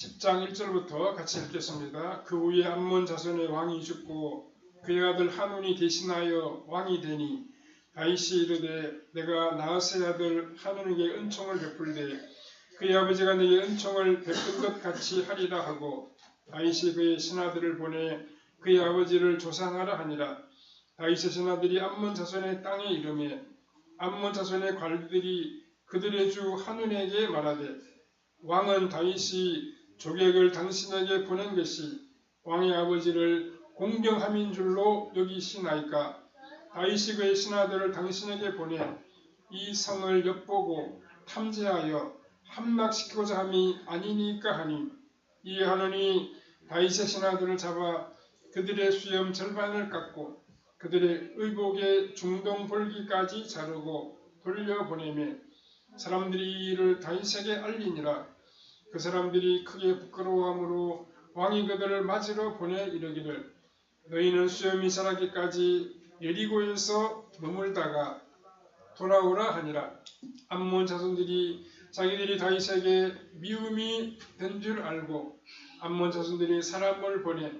10장 1절부터 같이 읽겠습니다. 그 후에 암몬 자손의 왕이 죽고 그의 아들 한운이 대신하여 왕이 되니 다윗이 이르되 내가 나하스의 아들 한운에게 은총을 베풀되 그의 아버지가 내게 은총을 베푼 것 같이 하리라 하고 다윗이 그의 신하들을 보내 그의 아버지를 조상하라 하니라. 다윗의 신하들이 암몬 자손의 땅에 이르매 암몬 자손의 관리들이 그들의 주 한운에게 말하되 왕은 다윗이 조객을 당신에게 보낸 것이 왕의 아버지를 공경함인 줄로 여기시나이까. 다윗이 그의 신하들을 당신에게 보내 이 성을 엿보고 탐지하여 함락시키고자 함이 아니니까 하니, 이에 한운이 다윗의 신하들을 잡아 그들의 수염 절반을 깎고 그들의 의복의 중동 볼기까지 자르고 돌려보내매 사람들이 이 일을 다윗에게 알리니라. 그 사람들이 크게 부끄러워함으로 왕이 그들을 맞으러 보내 이르기를 너희는 수염이 자라기까지 여리고에서 머물다가 돌아오라 하니라. 암몬 자손들이 자기들이 다윗에게 미움이 된 줄 알고 암몬 자손들이 사람을 보내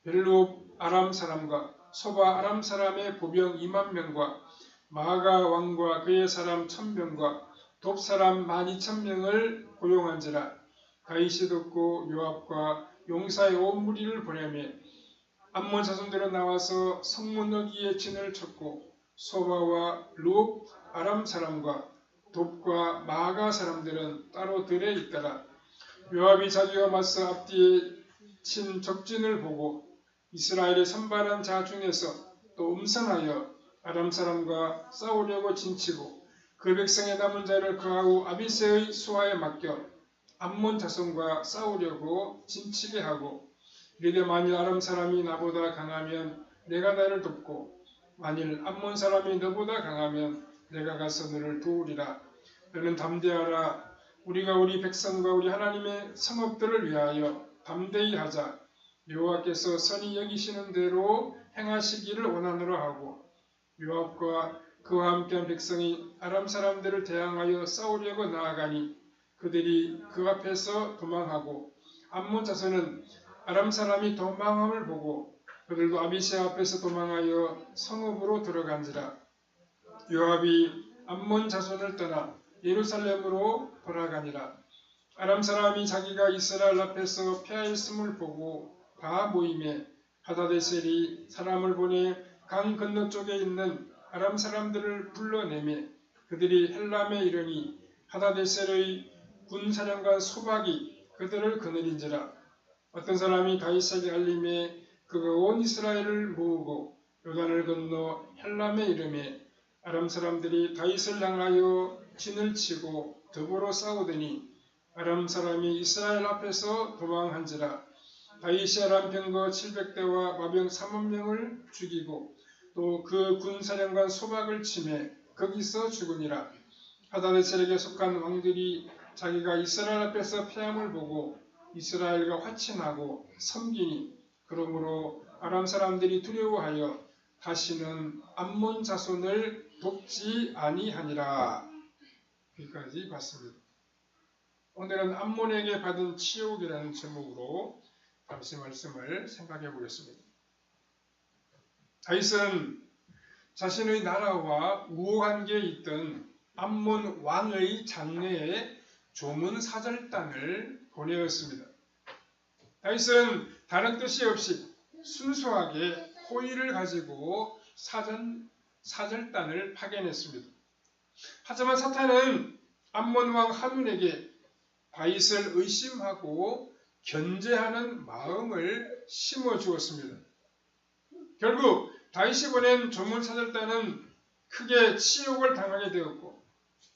벨롭 아람 사람과 소바 아람 사람의 보병 2만 명과 마아가 왕과 그의 사람 1000명과 돕 사람 12,000명을 고용한지라. 다윗이 듣고 요압과 용사의 온 무리를 보내며 암몬 자손들은 나와서 성문 여기에 진을 쳤고 소바와 룹 아람 사람과 돕과 마아가 사람들은 따로 들에 있더라. 요압이 자기와 맞서 앞뒤에 친 적진을 보고 이스라엘의 선발한 자 중에서 또 음선하여 아람 사람과 싸우려고 진치고 그 백성의 남은 자를 그하고 아비새의 수하에 맡겨 암몬 자손과 싸우려고 진치게 하고 이르되 만일 아람 사람이 나보다 강하면 내가 나를 돕고 만일 암몬 사람이 너보다 강하면 내가 가서 너를 도우리라. 너는 담대하라. 우리가 우리 백성과 우리 하나님의 성읍들을 위하여 담대히 하자. 여호와께서 선히 여기시는 대로 행하시기를 원하노라 하고 요압과 그와 함께한 백성이 아람 사람들을 대항하여 싸우려고 나아가니 그들이 그 앞에서 도망하고 암몬 자손은 아람 사람이 도망함을 보고 그들도 아비새 앞에서 도망하여 성읍으로 들어간지라. 요압이 암몬 자손을 떠나 예루살렘으로 돌아가니라. 아람 사람이 자기가 이스라엘 앞에서 패하였음을 보고 다 모임에 하다데셀이 사람을 보내 강 건너쪽에 있는 아람 사람들을 불러내매 그들이 헬람에 이르니 하다데셀의 군사령관 소박이 그들을 거느린지라. 어떤 사람이 다윗에게 알림에 그가 온 이스라엘을 모으고 요단을 건너 헬람에 이르매 아람 사람들이 다윗을 향하여 진을 치고 더불어 싸우더니 아람 사람이 이스라엘 앞에서 도망한지라. 다윗이 아람 병거 700대와 마병 3만 명을 죽이고 또 그 군사령관 소박을 치매 거기서 죽으니라. 하다데셀에게 속한 왕들이 자기가 이스라엘 앞에서 패함을 보고 이스라엘과 화친하고 섬기니 그러므로 아람 사람들이 두려워하여 다시는 암몬 자손을 돕지 아니하니라. 여기까지 봤습니다. 오늘은 암몬에게 받은 치욕이라는 제목으로 잠시 말씀을 생각해 보겠습니다. 다윗은 자신의 나라와 우호관계에 있던 암몬 왕의 장래에 조문 사절단을 보내었습니다. 다윗은 다른 뜻이 없이 순수하게 호의를 가지고 사절단을 파견했습니다. 하지만 사탄은 암몬 왕 한운에게 다윗을 의심하고 견제하는 마음을 심어주었습니다. 결국 다윗이 보낸 조문 사절단은 크게 치욕을 당하게 되었고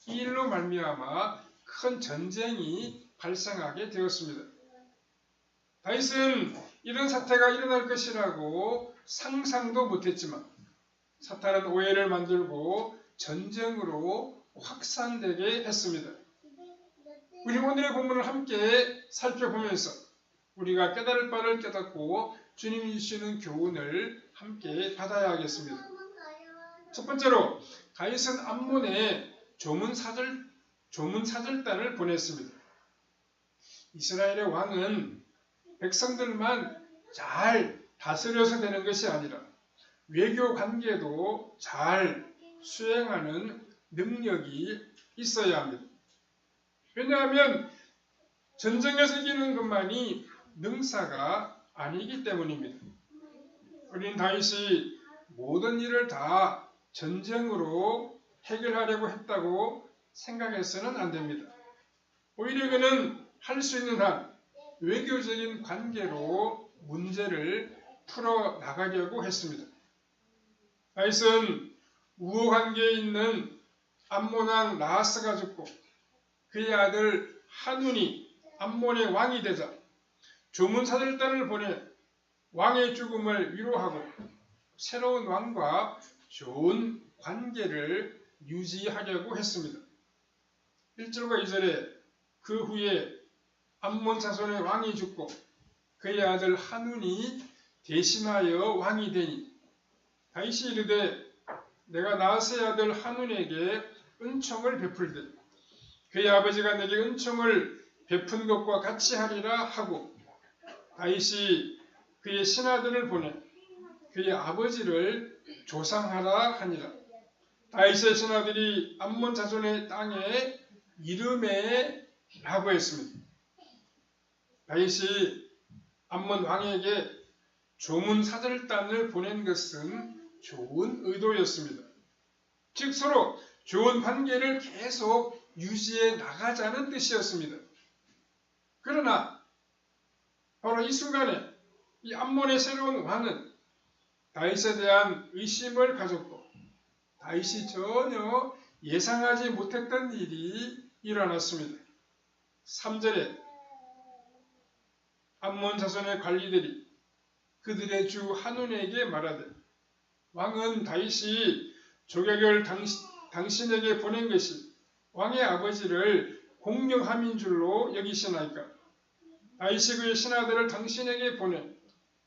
이 일로 말미암아 큰 전쟁이 발생하게 되었습니다. 다윗은 이런 사태가 일어날 것이라고 상상도 못했지만 사탄은 오해를 만들고 전쟁으로 확산되게 했습니다. 우리 오늘의 본문을 함께 살펴보면서 우리가 깨달을 바를 깨닫고 주님이 주시는 교훈을 함께 받아야 하겠습니다. 첫 번째로 다윗은 암몬에 조문 사절단을 보냈습니다. 이스라엘의 왕은 백성들만 잘 다스려서 되는 것이 아니라 외교 관계도 잘 수행하는 능력이 있어야 합니다. 왜냐하면 전쟁에서 이기는 것만이 능사가 아니기 때문입니다. 어린 다윗이 모든 일을 다 전쟁으로 해결하려고 했다고 생각해서는 안 됩니다. 오히려 그는 할 수 있는 한 외교적인 관계로 문제를 풀어 나가려고 했습니다. 다윗은 우호 관계에 있는 암몬 왕 라하스가 죽고 그의 아들 한운이 암몬의 왕이 되자 조문사절단을 보내 왕의 죽음을 위로하고 새로운 왕과 좋은 관계를 유지하려고 했습니다. 1절과 2절에 그 후에 암몬 자손의 왕이 죽고 그의 아들 한운이 대신하여 왕이 되니 다윗이 이르되 내가 나아스의 아들 한운에게 은총을 베풀되 그의 아버지가 내게 은총을 베푼 것과 같이 하리라 하고 다윗이 그의 신하들을 보내 그의 아버지를 조상하라 하니라. 다윗의 신하들이 암몬 자손의 땅에 이름에 라고 했습니다. 다윗이 암몬 왕에게 조문 사절단을 보낸 것은 좋은 의도였습니다. 즉 서로 좋은 관계를 계속 유지해 나가자는 뜻이었습니다. 그러나 바로 이 순간에 이 암몬의 새로운 왕은 다윗에 대한 의심을 가졌고 다윗이 전혀 예상하지 못했던 일이 일어났습니다. 3절에 암몬 자손의 관리들이 그들의 주 한운에게 말하되 왕은 다윗이 조격을 당신에게 보낸 것이 왕의 아버지를 공경함인 줄로 여기시나이까? 다윗이 그의 신하들을 당신에게 보내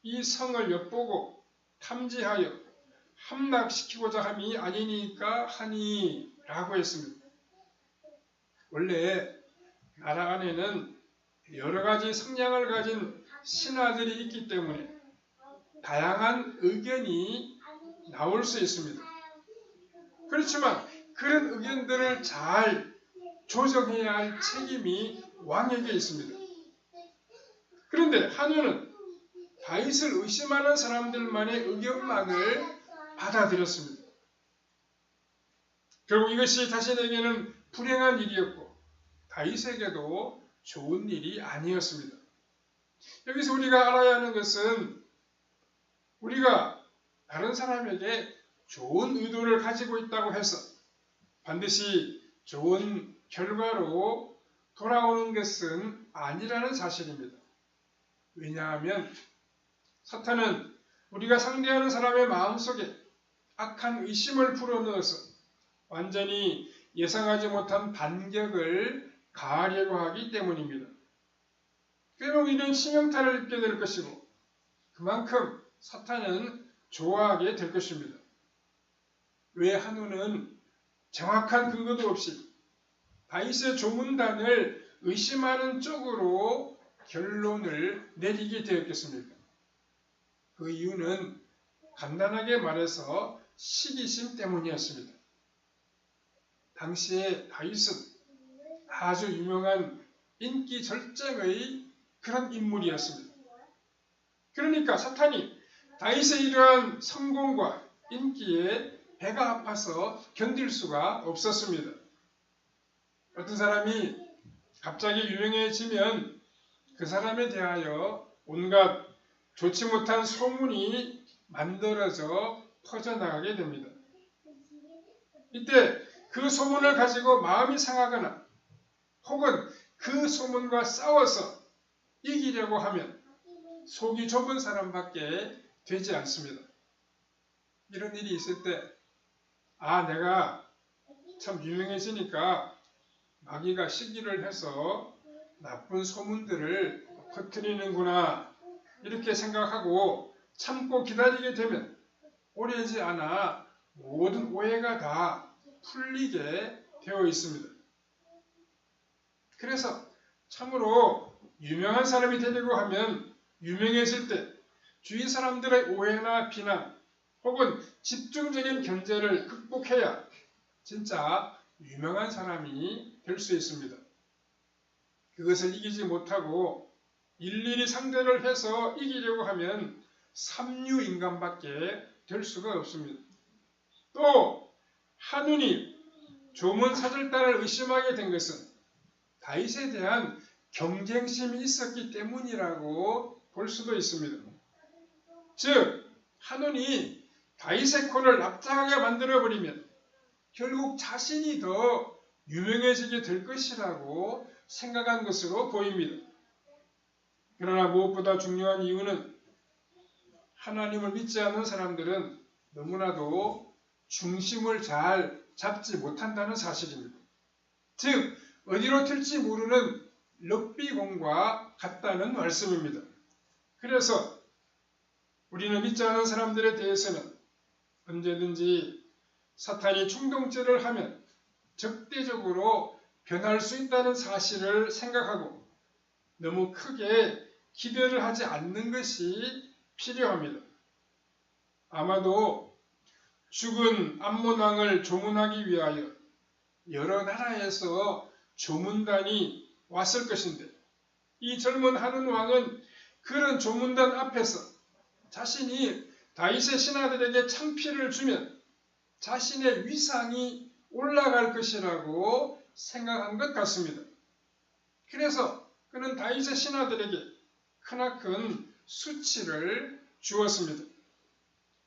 이 성을 엿보고 탐지하여 함락시키고자 함이 아니니까 하니 라고 했습니다. 원래 나라 안에는 여러 가지 성향을 가진 신하들이 있기 때문에 다양한 의견이 나올 수 있습니다. 그렇지만 그런 의견들을 잘 조정해야 할 책임이 왕에게 있습니다. 그런데 한운은 다윗을 의심하는 사람들만의 의견만을 받아들였습니다. 결국 이것이 자신에게는 불행한 일이었고 다윗에게도 좋은 일이 아니었습니다. 여기서 우리가 알아야 하는 것은 우리가 다른 사람에게 좋은 의도를 가지고 있다고 해서 반드시 좋은 결과로 돌아오는 것은 아니라는 사실입니다. 왜냐하면 사탄은 우리가 상대하는 사람의 마음속에 악한 의심을 불어넣어서 완전히 예상하지 못한 반격을 가하려고 하기 때문입니다. 그러면 우리는 치명타를 입게 될 것이고 그만큼 사탄은 좋아하게 될 것입니다. 왜 한운은 정확한 근거도 없이 다윗의 조문단을 의심하는 쪽으로 결론을 내리게 되었겠습니까? 그 이유는 간단하게 말해서 시기심 때문이었습니다. 당시에 다윗은 아주 유명한 인기 절정의 그런 인물이었습니다. 그러니까 사탄이 다윗의 이러한 성공과 인기에 배가 아파서 견딜 수가 없었습니다. 어떤 사람이 갑자기 유명해지면 그 사람에 대하여 온갖 좋지 못한 소문이 만들어져 퍼져나가게 됩니다. 이때 그 소문을 가지고 마음이 상하거나 혹은 그 소문과 싸워서 이기려고 하면 속이 좁은 사람밖에 되지 않습니다. 이런 일이 있을 때 내가 참 유명해지니까 마귀가 시기를 해서 나쁜 소문들을 퍼뜨리는구나 이렇게 생각하고 참고 기다리게 되면 오래지 않아 모든 오해가 다 풀리게 되어 있습니다. 그래서 참으로 유명한 사람이 되려고 하면 유명해질 때 주위 사람들의 오해나 비난 혹은 집중적인 견제를 극복해야 진짜 유명한 사람이 될 수 있습니다. 그것을 이기지 못하고 일일이 상대를 해서 이기려고 하면 삼류인간밖에 될 수가 없습니다. 또 한운이 조문 사절단을 의심하게 된 것은 다윗에 대한 경쟁심이 있었기 때문이라고 볼 수도 있습니다. 즉 한운이 다윗의 코를 납작하게 만들어버리면 결국 자신이 더 유명해지게 될 것이라고 생각한 것으로 보입니다. 그러나 무엇보다 중요한 이유는 하나님을 믿지 않는 사람들은 너무나도 중심을 잘 잡지 못한다는 사실입니다. 즉 어디로 튈지 모르는 럭비공과 같다는 말씀입니다. 그래서 우리는 믿지 않는 사람들에 대해서는 언제든지 사탄이 충동질을 하면 적대적으로 변할 수 있다는 사실을 생각하고 너무 크게 기대를 하지 않는 것이 필요합니다. 아마도 죽은 암몬 왕을 조문하기 위하여 여러 나라에서 조문단이 왔을 것인데 이 젊은 한운 왕은 그런 조문단 앞에서 자신이 다윗의 신하들에게 창피를 주면 자신의 위상이 올라갈 것이라고 생각한 것 같습니다. 그래서 그는 다윗의 신하들에게 크나큰 수치를 주었습니다.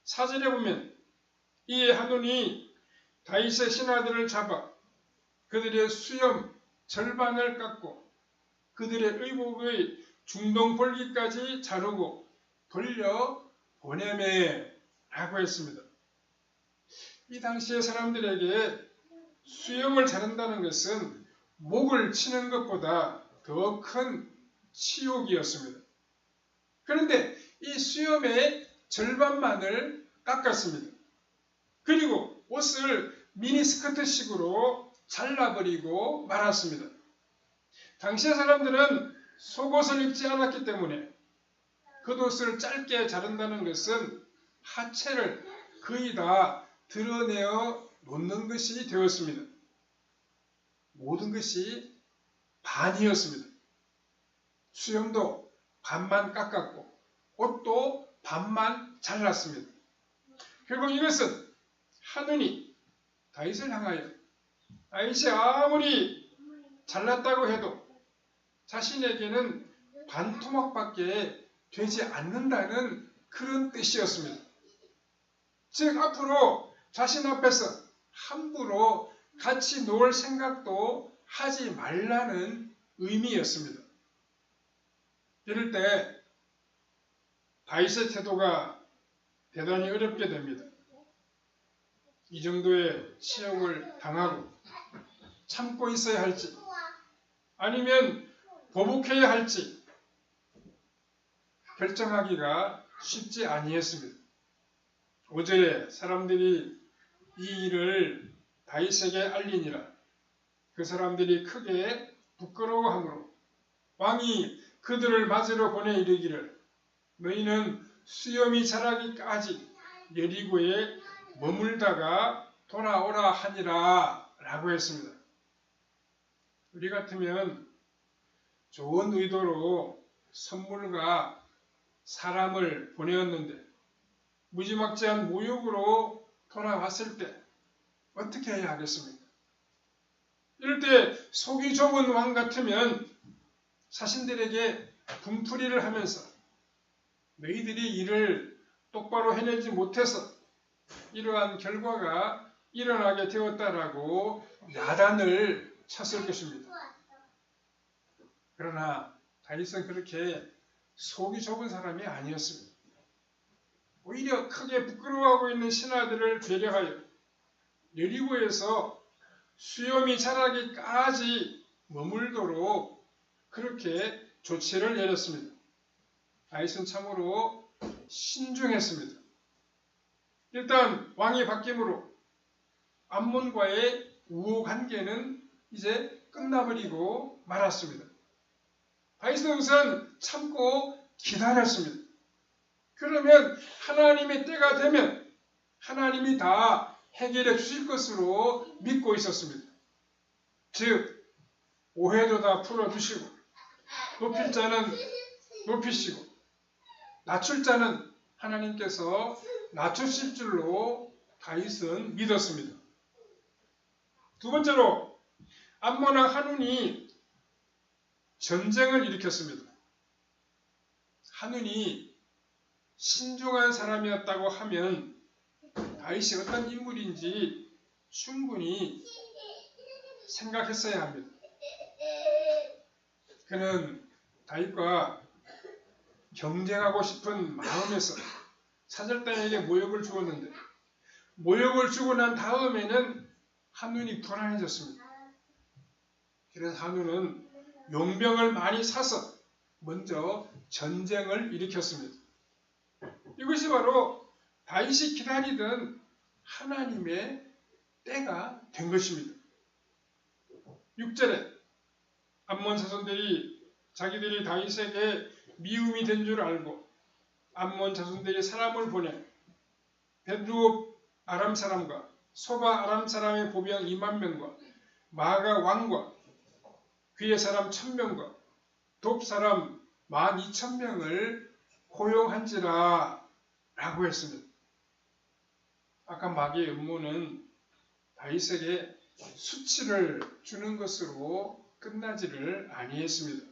사절에 보면 이 한운이 다윗의 신하들을 잡아 그들의 수염 절반을 깎고 그들의 의복의 중동볼기까지 자르고 돌려 보내매라고 했습니다. 이 당시의 사람들에게 수염을 자른다는 것은 목을 치는 것보다 더 큰 치욕이었습니다. 그런데 이 수염의 절반만을 깎았습니다. 그리고 옷을 미니스커트식으로 잘라버리고 말았습니다. 당시의 사람들은 속옷을 입지 않았기 때문에 겉옷을 짧게 자른다는 것은 하체를 거의 다 드러내어 놓는 것이 되었습니다. 모든 것이 반이었습니다. 수염도 반만 깎았고 옷도 반만 잘랐습니다. 결국 이것은 한운이 다윗을 향하여 다윗이 아무리 잘났다고 해도 자신에게는 반토막밖에 되지 않는다는 그런 뜻이었습니다. 즉 앞으로 자신 앞에서 함부로 같이 놀 생각도 하지 말라는 의미였습니다. 이럴 때 다윗의 태도가 대단히 어렵게 됩니다. 이 정도의 치욕을 당하고 참고 있어야 할지 아니면 보복해야 할지 결정하기가 쉽지 아니했습니다. 5절에 사람들이 이 일을 다윗에게 알리니라. 그 사람들이 크게 부끄러워하므로 왕이 그들을 맞으러 보내 이르기를 너희는 수염이 자라기까지 여리고에 머물다가 돌아오라 하니라 라고 했습니다. 우리 같으면 좋은 의도로 선물과 사람을 보내었는데 무지막지한 모욕으로 돌아왔을 때 어떻게 해야 하겠습니까? 이럴 때 속이 좁은 왕 같으면 자신들에게 분풀이를 하면서 너희들이 일을 똑바로 해내지 못해서 이러한 결과가 일어나게 되었다라고 야단을 쳤을 것입니다. 그러나 다윗은 그렇게 속이 좁은 사람이 아니었습니다. 오히려 크게 부끄러워하고 있는 신하들을 배려하여 여리고에서 수염이 자라기까지 머물도록 그렇게 조치를 내렸습니다. 다윗은 참으로 신중했습니다. 일단 왕이 바뀜으로 암몬과의 우호 관계는 이제 끝나버리고 말았습니다. 다윗은 우선 참고 기다렸습니다. 그러면 하나님의 때가 되면 하나님이 다 해결해 주실 것으로 믿고 있었습니다. 즉 오해도 다 풀어주시고 높일 자는 높이시고 낮출 자는 하나님께서 낮추실 줄로 다윗은 믿었습니다. 두 번째로 암몬왕 한운이 전쟁을 일으켰습니다. 한운이 신중한 사람이었다고 하면 다윗이 어떤 인물인지 충분히 생각했어야 합니다. 그는 다윗과 경쟁하고 싶은 마음에서 사절단에게 모욕을 주었는데 모욕을 주고 난 다음에는 한눈이 불안해졌습니다. 그래서 한눈은 용병을 많이 사서 먼저 전쟁을 일으켰습니다. 이것이 바로 다윗이 기다리던 하나님의 때가 된 것입니다. 6절에 암몬 자손들이 자기들이 다윗에게 미움이 된 줄 알고 암몬 자손들이 사람을 보내 벳루옵 아람 사람과 소바 아람 사람의 보병 2만 명과 마가 왕과 그의 사람 1000명과 돕 사람 12,000명을 고용한지라 라고 했습니다. 아까 마귀의 음모는 다윗에게 수치를 주는 것으로 끝나지를 아니했습니다.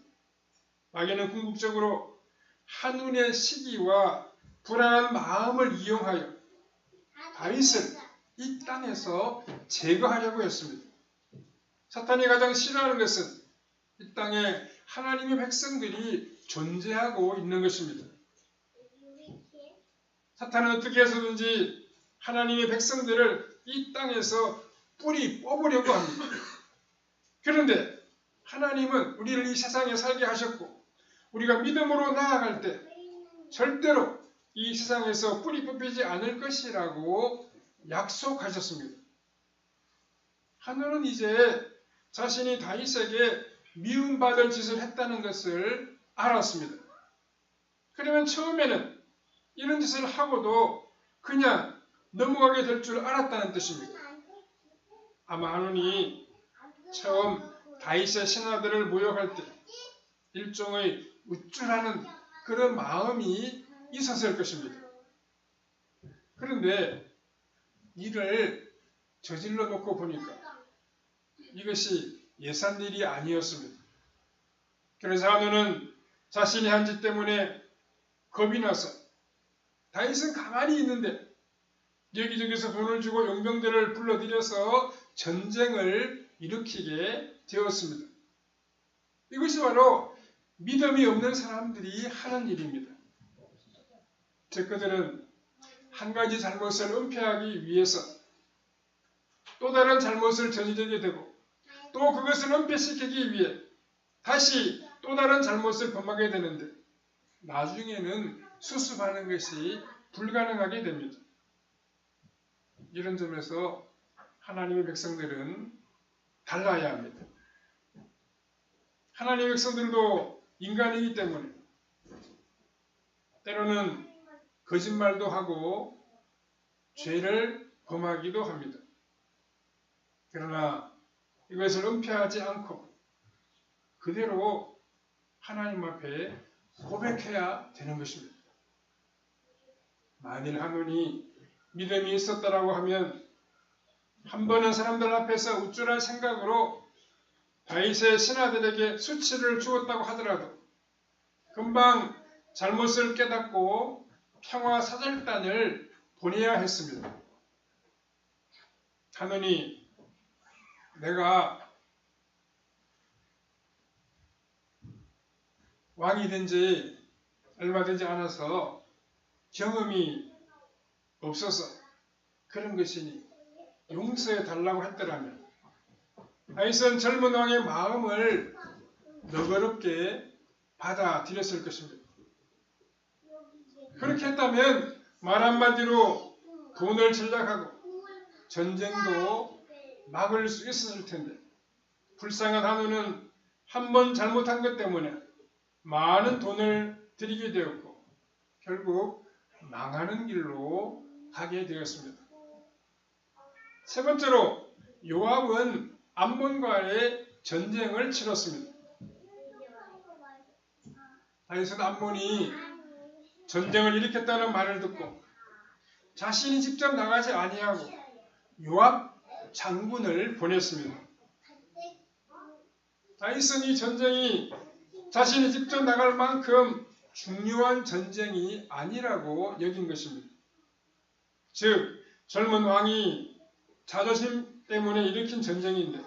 마귀는 궁극적으로 한눈의 시기와 불안한 마음을 이용하여 다윗을 이 땅에서 제거하려고 했습니다. 사탄이 가장 싫어하는 것은 이 땅에 하나님의 백성들이 존재하고 있는 것입니다. 사탄은 어떻게 해서든지 하나님의 백성들을 이 땅에서 뿌리 뽑으려고 합니다. 그런데 하나님은 우리를 이 세상에 살게 하셨고 우리가 믿음으로 나아갈 때 절대로 이 세상에서 뿌리 뽑히지 않을 것이라고 약속하셨습니다. 하늘은 이제 자신이 다윗에게 미움받을 짓을 했다는 것을 알았습니다. 그러면 처음에는 이런 짓을 하고도 그냥 넘어가게 될 줄 알았다는 뜻입니다. 아마 하눈이 처음 다윗의 신하들을 모욕할 때 일종의 우쭐하는 그런 마음이 있었을 것입니다. 그런데 이를 저질러 놓고 보니까 이것이 예산 일이 아니었습니다. 그래서 하눈은 자신이 한 짓 때문에 겁이 나서 다윗은 가만히 있는데 여기저기서 돈을 주고 용병들을 불러들여서 전쟁을 일으키게 되었습니다. 이것이 바로 믿음이 없는 사람들이 하는 일입니다. 즉 그들은 한 가지 잘못을 은폐하기 위해서 또 다른 잘못을 저지르게 되고 또 그것을 은폐시키기 위해 다시 또 다른 잘못을 범하게 되는데 나중에는 수습하는 것이 불가능하게 됩니다. 이런 점에서 하나님의 백성들은 달라야 합니다. 하나님의 백성들도 인간이기 때문에 때로는 거짓말도 하고 죄를 범하기도 합니다. 그러나 이것을 은폐하지 않고 그대로 하나님 앞에 고백해야 되는 것입니다. 만일 한눈이 믿음이 있었다라고 하면 한 번은 사람들 앞에서 우쭐한 생각으로 다윗의 신하들에게 수치를 주었다고 하더라도 금방 잘못을 깨닫고 평화사절단을 보내야 했습니다. 한눈이 내가 왕이 된 지 얼마 되지 않아서 경험이 없어서 그런 것이니 용서해 달라고 했더라면 다윗은 젊은 왕의 마음을 너그럽게 받아들였을 것입니다. 그렇게 했다면 말 한마디로 돈을 전략하고 전쟁도 막을 수 있었을 텐데 불쌍한 한눈은 한 번 잘못한 것 때문에 많은 돈을 들이게 되었고 결국 망하는 길로 가게 되었습니다. 세 번째로 요압은 암몬과의 전쟁을 치렀습니다. 다윗은 암몬이 전쟁을 일으켰다는 말을 듣고 자신이 직접 나가지 아니하고 요압 장군을 보냈습니다. 다윗은 이 전쟁이 자신이 직접 나갈 만큼 중요한 전쟁이 아니라고 여긴 것입니다. 즉 젊은 왕이 자존심 때문에 일으킨 전쟁인데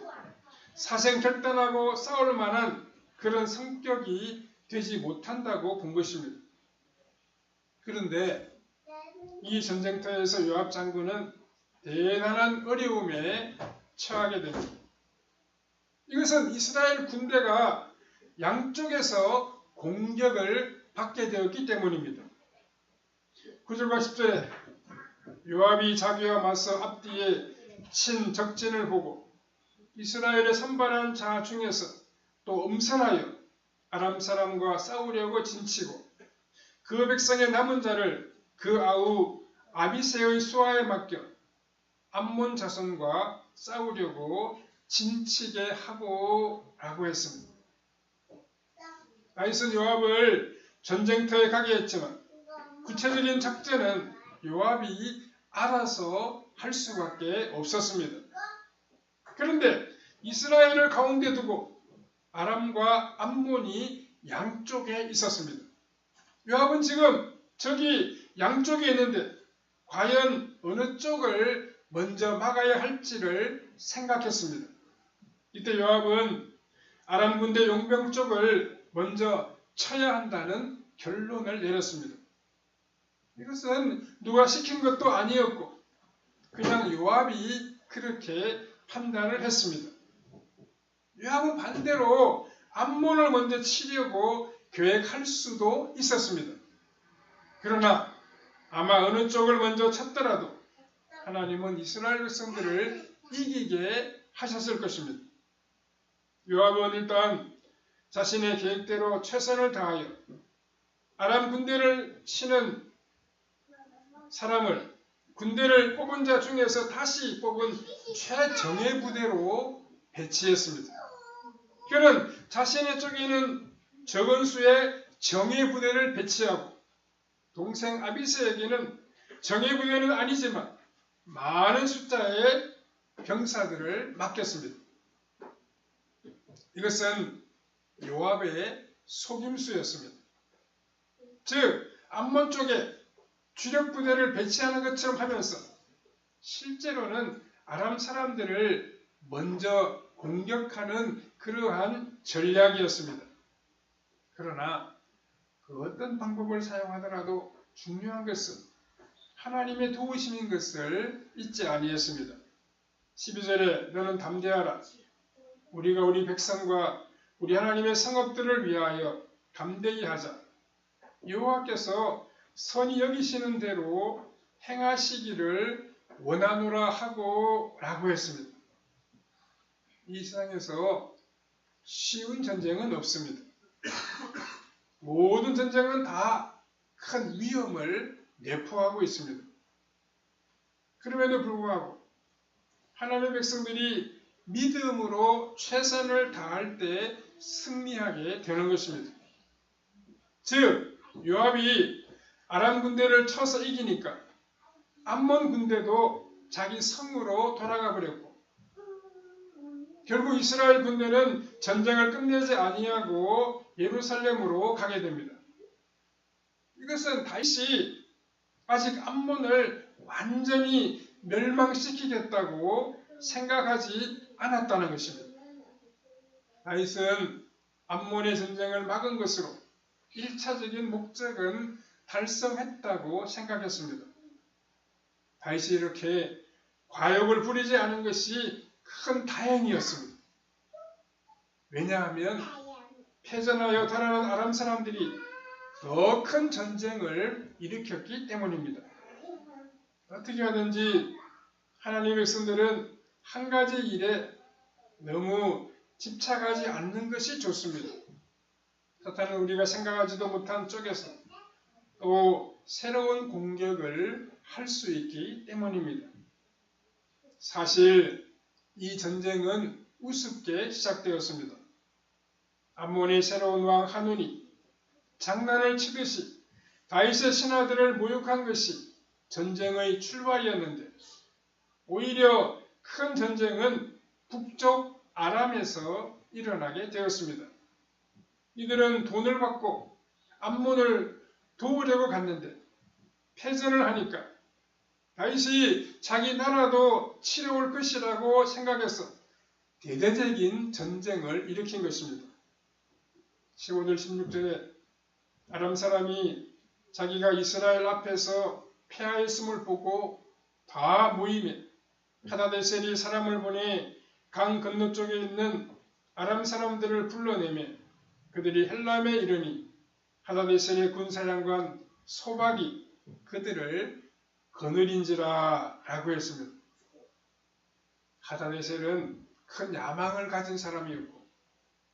사생결단하고 싸울 만한 그런 성격이 되지 못한다고 본 것입니다. 그런데 이 전쟁터에서 요압 장군은 대단한 어려움에 처하게 됩니다. 이것은 이스라엘 군대가 양쪽에서 공격을 받게 되었기 때문입니다. 9절과 10절에 요압이 자기와 맞서 앞뒤에 친 적진을 보고 이스라엘의 선발한 자 중에서 또 엄선하여 아람 사람과 싸우려고 진치고 그 백성의 남은 자를 그 아우 아비새의 수하에 맡겨 암몬 자손과 싸우려고 진치게 하고 라고 했습니다. 다윗은 요압을 전쟁터에 가게 했지만 구체적인 작전은 요압이 알아서 할 수밖에 없었습니다. 그런데 이스라엘을 가운데 두고 아람과 암몬이 양쪽에 있었습니다. 요압은 지금 저기 양쪽에 있는데 과연 어느 쪽을 먼저 막아야 할지를 생각했습니다. 이때 요압은 아람 군대 용병 쪽을 먼저 쳐야 한다는 결론을 내렸습니다. 이것은 누가 시킨 것도 아니었고 그냥 요압이 그렇게 판단을 했습니다. 요압은 반대로 암몬을 먼저 치려고 계획할 수도 있었습니다. 그러나 아마 어느 쪽을 먼저 쳤더라도 하나님은 이스라엘 백성들을 이기게 하셨을 것입니다. 요압은 일단 자신의 계획대로 최선을 다하여 아람 군대를 치는 사람을 군대를 뽑은 자 중에서 다시 뽑은 최정예 부대로 배치했습니다. 그는 자신의 쪽에 있는 적은 수의 정예 부대를 배치하고 동생 아비새에게는 정예 부대는 아니지만 많은 숫자의 병사들을 맡겼습니다. 이것은 요압의 속임수였습니다. 즉 암몬 쪽에 주력 부대를 배치하는 것처럼 하면서 실제로는 아람 사람들을 먼저 공격하는 그러한 전략이었습니다. 그러나 그 어떤 방법을 사용하더라도 중요한 것은 하나님의 도우심인 것을 잊지 아니했습니다. 12절에 너는 담대하라. 우리가 우리 백성과 우리 하나님의 성읍들을 위하여 담대히 하자. 여호와께서 선히 여기시는 대로 행하시기를 원하노라 하고 라고 했습니다. 이 세상에서 쉬운 전쟁은 없습니다. 모든 전쟁은 다 큰 위험을 내포하고 있습니다. 그럼에도 불구하고 하나님의 백성들이 믿음으로 최선을 다할 때 승리하게 되는 것입니다. 즉 요압이 아람 군대를 쳐서 이기니까 암몬 군대도 자기 성으로 돌아가 버렸고 결국 이스라엘 군대는 전쟁을 끝내지 아니하고 예루살렘으로 가게 됩니다. 이것은 다윗이 아직 암몬을 완전히 멸망시키겠다고 생각하지 않았다는 것입니다. 다윗은 암몬의 전쟁을 막은 것으로 1차적인 목적은 달성했다고 생각했습니다. 다윗이 이렇게 과욕을 부리지 않은 것이 큰 다행이었습니다. 왜냐하면 패전하여 달아난 아람 사람들이 더 큰 전쟁을 일으켰기 때문입니다. 어떻게 하든지 하나님의 백성들은 한 가지 일에 너무 집착하지 않는 것이 좋습니다. 사탄은 우리가 생각하지도 못한 쪽에서 또 새로운 공격을 할 수 있기 때문입니다. 사실 이 전쟁은 우습게 시작되었습니다. 암몬의 새로운 왕 한운이 장난을 치듯이 다윗의 신하들을 모욕한 것이 전쟁의 출발이었는데 오히려 큰 전쟁은 북쪽 아람에서 일어나게 되었습니다. 이들은 돈을 받고 암몬을 도우려고 갔는데 패전을 하니까 다윗이 자기 나라도 치러올 것이라고 생각해서 대대적인 전쟁을 일으킨 것입니다. 15절 16절에 아람 사람이 자기가 이스라엘 앞에서 패하였음을 보고 다 모이며 하다데셀이 사람을 보내 강 건너쪽에 있는 아람 사람들을 불러내며 그들이 헬람에 이르니 하다데셀의 군사장관 소박이 그들을 거느린지라 라고 했습니다. 하다데셀은 큰 야망을 가진 사람이었고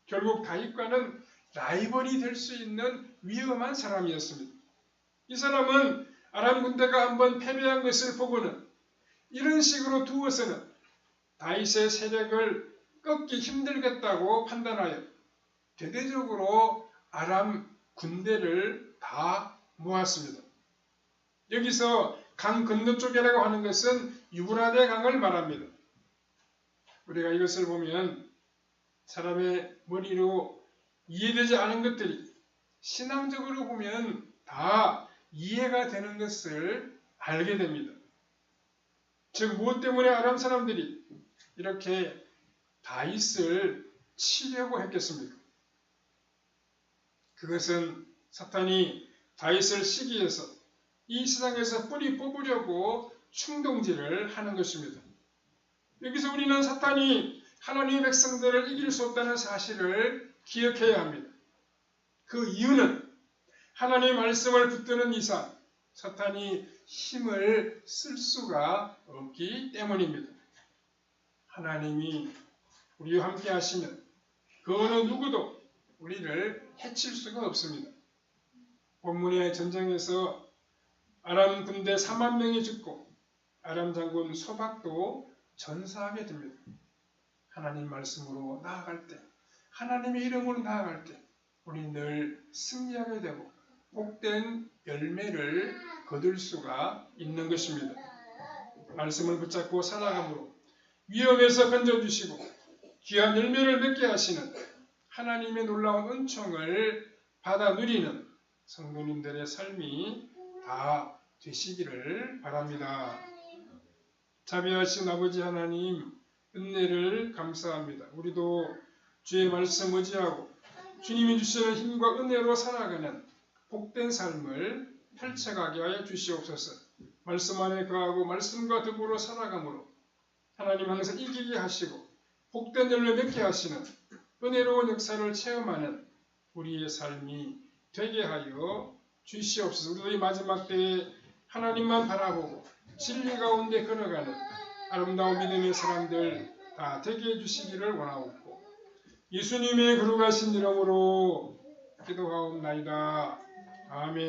결국 다윗과는 라이벌이 될 수 있는 위험한 사람이었습니다. 이 사람은 아람 군대가 한번 패배한 것을 보고는 이런 식으로 두어서는 다윗의 세력을 꺾기 힘들겠다고 판단하여 대대적으로 아람 군대를 다 모았습니다. 여기서 강 건너쪽이라고 하는 것은 유브라데 강을 말합니다. 우리가 이것을 보면 사람의 머리로 이해되지 않은 것들이 신앙적으로 보면 다 이해가 되는 것을 알게 됩니다. 즉 무엇 때문에 아람 사람들이 이렇게 다윗을 치려고 했겠습니까? 그것은 사탄이 다윗을 시기해서 이 세상에서 뿌리 뽑으려고 충동질을 하는 것입니다. 여기서 우리는 사탄이 하나님의 백성들을 이길 수 없다는 사실을 기억해야 합니다. 그 이유는 하나님의 말씀을 붙드는 이상 사탄이 힘을 쓸 수가 없기 때문입니다. 하나님이 우리와 함께 하시면 그 어느 누구도 우리를 해칠 수가 없습니다. 본문의 전쟁에서 아람 군대 4만 명이 죽고 아람 장군 소박도 전사하게 됩니다. 하나님 말씀으로 나아갈 때, 하나님의 이름으로 나아갈 때 우리 늘 승리하게 되고 복된 열매를 거둘 수가 있는 것입니다. 말씀을 붙잡고 살아감으로 위험에서 건져주시고 귀한 열매를 맺게 하시는 하나님의 놀라운 은총을 받아 누리는 성도님들의 삶이 다 되시기를 바랍니다. 자비하신 아버지 하나님 은혜를 감사합니다. 우리도 주의 말씀 의지하고 주님이 주시는 힘과 은혜로 살아가는 복된 삶을 펼쳐가게 하여 주시옵소서. 말씀 안에 거하고 말씀과 더불어 살아감으로 하나님 항상 이기게 하시고 복된 열매 맺게 하시는 은혜로운 역사를 체험하는 우리의 삶이 되게 하여 주시옵소서. 우리도 이 마지막 때에 하나님만 바라보고 진리 가운데 걸어가는 아름다운 믿음의 사람들 다 되게 해주시기를 원하옵고 예수님의 거룩하신 이름으로 기도하옵나이다. 아멘.